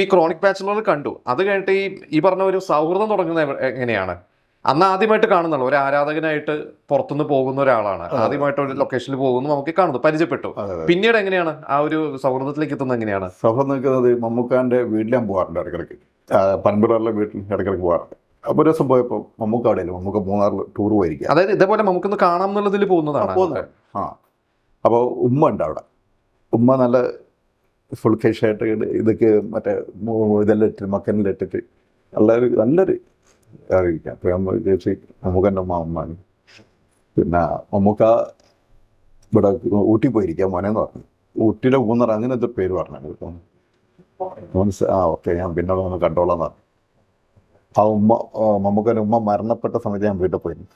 ഈ chronic bachelor കണ്ടു. അത് കഴിഞ്ഞിട്ട് ഈ പറഞ്ഞ ഒരു സൗഹൃദം തുടങ്ങുന്നത് എങ്ങനെയാണ്? അന്ന് ആദ്യമായിട്ട് കാണുന്നുള്ളൂ, ഒരു ആരാധകനായിട്ട് പുറത്തുനിന്ന് പോകുന്ന ഒരാളാണ്. ആദ്യമായിട്ട് ഒരു ലൊക്കേഷനിൽ പോകുന്നു, നമുക്ക് കാണുന്നു, പരിചയപ്പെട്ടു. പിന്നീട് എങ്ങനെയാണ് ആ ഒരു സൗഹൃദത്തിലേക്ക് എത്തുന്നത്? എങ്ങനെയാണ് സൗഹൃദം നിൽക്കുന്നത്? മമ്മൂക്കാന്റെ വീട്ടിൽ ഞാൻ പോകാറുണ്ട് ഇടയ്ക്കിടയ്ക്ക്. പനമ്പൂരിലെ വീട്ടിൽ ഇടയ്ക്കിടയ്ക്ക് പോകാറുണ്ട്. അപ്പോൾ ഒരു ദിവസം പോയപ്പോൾ മമ്മൂക്ക അവിടെയല്ല, മമ്മൂക്ക മൂന്നാറിൽ ടൂർ പോയിരിക്കുക. അതായത് ഇതേപോലെ നമുക്കൊന്ന് കാണാം എന്നുള്ളതിൽ പോകുന്നതാണ്. അപ്പോൾ ഉമ്മ ഉണ്ട് അവിടെ. ഉമ്മ നല്ല ഫുൾ കേഷായിട്ട് ഇതൊക്കെ മറ്റേ ഇതെല്ലാം ഇട്ടിട്ട് മക്കനെല്ലാം ഇട്ടിട്ട് നല്ലൊരു അറിയിക്കാം. അപ്പോൾ നമ്മൾ ചേച്ചി മമ്മൂക്കൻ്റെ ഉമ്മാണ്. പിന്നെ മമ്മൂക്ക ഇവിടെ ഊട്ടി പോയിരിക്കാം മോനെന്ന് പറഞ്ഞു. ഊട്ടിയിലെ മൂന്നറ അങ്ങനത്തെ പേര് പറഞ്ഞു. ഓക്കെ, ഞാൻ പിന്നെ ഒന്ന് കണ്ടോളാന്ന് പറഞ്ഞു. ആ ഉമ്മ, മമ്മൂക്കൻ്റെ ഉമ്മ മരണപ്പെട്ട സമയത്ത് ഞാൻ വീട്ടിൽ പോയിരുന്നു.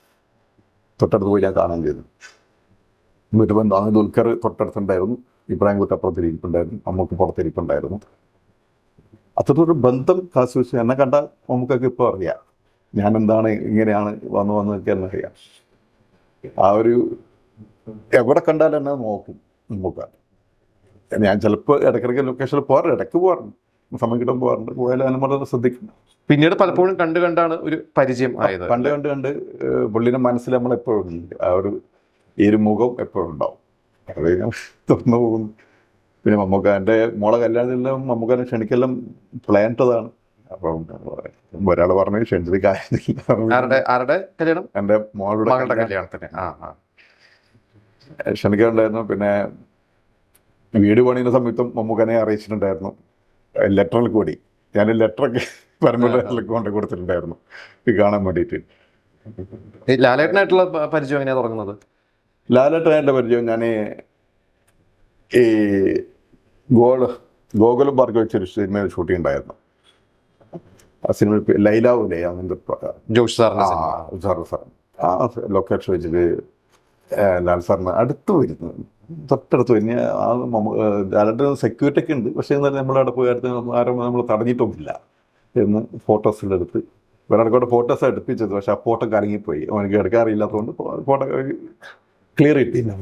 തൊട്ടടുത്ത് പോയി ഞാൻ കാണാൻ ചെയ്തു. വീട്ടിൽ പോയി അന്ന് ദുൽഖർ തൊട്ടടുത്തുണ്ടായിരുന്നു, ഇബ്രാഹിം കുറ്റപ്പുറത്തിരിപ്പുണ്ടായിരുന്നു, നമുക്ക് പുറത്തിരിപ്പുണ്ടായിരുന്നു. അത്തരത്തിലൊരു ബന്ധം ആസ്വദിച്ച് എന്നെ കണ്ട നമുക്കൊക്കെ ഇപ്പോൾ അറിയാം ഞാൻ എന്താണ്, ഇങ്ങനെയാണ് വന്ന് അറിയാം. ആ ഒരു എവിടെ കണ്ടാലും എന്നെ നോക്കും നമുക്ക്. ഞാൻ ചിലപ്പോൾ ഇടയ്ക്കിടയ്ക്ക് ലൊക്കേഷനിൽ പോകാറുണ്ട്, ഇടയ്ക്ക് പോകാറുണ്ട്, സമയം കിട്ടുമ്പോൾ പോകാറുണ്ട്. പോയാലും നമ്മൾ ശ്രദ്ധിക്കണം. പിന്നീട് പലപ്പോഴും കണ്ടാണ് ഒരു പരിചയം ആയത്. കണ്ട് പുള്ളിയുടെ മനസ്സിൽ നമ്മളെപ്പോഴും ആ ഒരു മുഖം എപ്പോഴും ഉണ്ടാവും. അത് തുറന്നു പോകും. പിന്നെ മമ്മൂക്കാൻ്റെ മോളെ കല്യാണത്തിലെല്ലാം മമ്മൂക്കാനെ ക്ഷണിക്കെല്ലാം പ്ലാനിട്ടതാണ്. അപ്പം ഒരാൾ പറഞ്ഞു ക്ഷണിച്ചത് കല്യാണം, എൻ്റെ മോളുടെ കല്യാണത്തിന് ക്ഷണിക്കാനുണ്ടായിരുന്നു. പിന്നെ വീട് പണിയുന്ന സമയത്തും മമ്മൂക്കനെ അറിയിച്ചിട്ടുണ്ടായിരുന്നു, ലെറ്ററിൽ കൂടി. ഞാൻ ലെറ്ററൊക്കെ പരമ്പരയിലൊക്കെ കൊണ്ട് കൊടുത്തിട്ടുണ്ടായിരുന്നു ഇത് കാണാൻ വേണ്ടിയിട്ട്. ലാലേട്ടനായിട്ടുള്ള പരിചയം എങ്ങനെയാണ് തുടങ്ങുന്നത്? ലാലേട്ടനായിട്ടുള്ള പരിചയം ഞാൻ ഈ ഗോകുലം പാർക്ക് വെച്ചൊരു സിനിമയിൽ ഷൂട്ടിംഗ് ഉണ്ടായിരുന്നു. ആ സിനിമ ലൈലാവൂലേ, അങ്ങനത്തെ ജോഷ് സാറിന്റെ സാർ ആ ലൊക്കേഷൻ വെച്ചിട്ട് ലാൽ സാറിന് അടുത്ത് വരുന്നത്, തൊട്ടടുത്ത് വരുന്ന ആ ലാലേട്ടൻ സെക്യൂരിറ്റി ഒക്കെ ഉണ്ട്. പക്ഷേ എന്നാലും നമ്മളവിടെ പോയി അടുത്ത് ആരും നമ്മൾ തടഞ്ഞിട്ടൊന്നുമില്ല എന്ന് ഫോട്ടോസിലെടുത്ത് ഒരാൾക്കോടെ ഫോട്ടോസ് എടുപ്പിച്ചത്. പക്ഷെ ആ ഫോട്ടോ കലങ്ങിപ്പോയി, അവനക്ക് എടുക്കാൻ അറിയില്ലാത്തതുകൊണ്ട് ഫോട്ടോ ക്ലിയർ കിട്ടിയില്ല.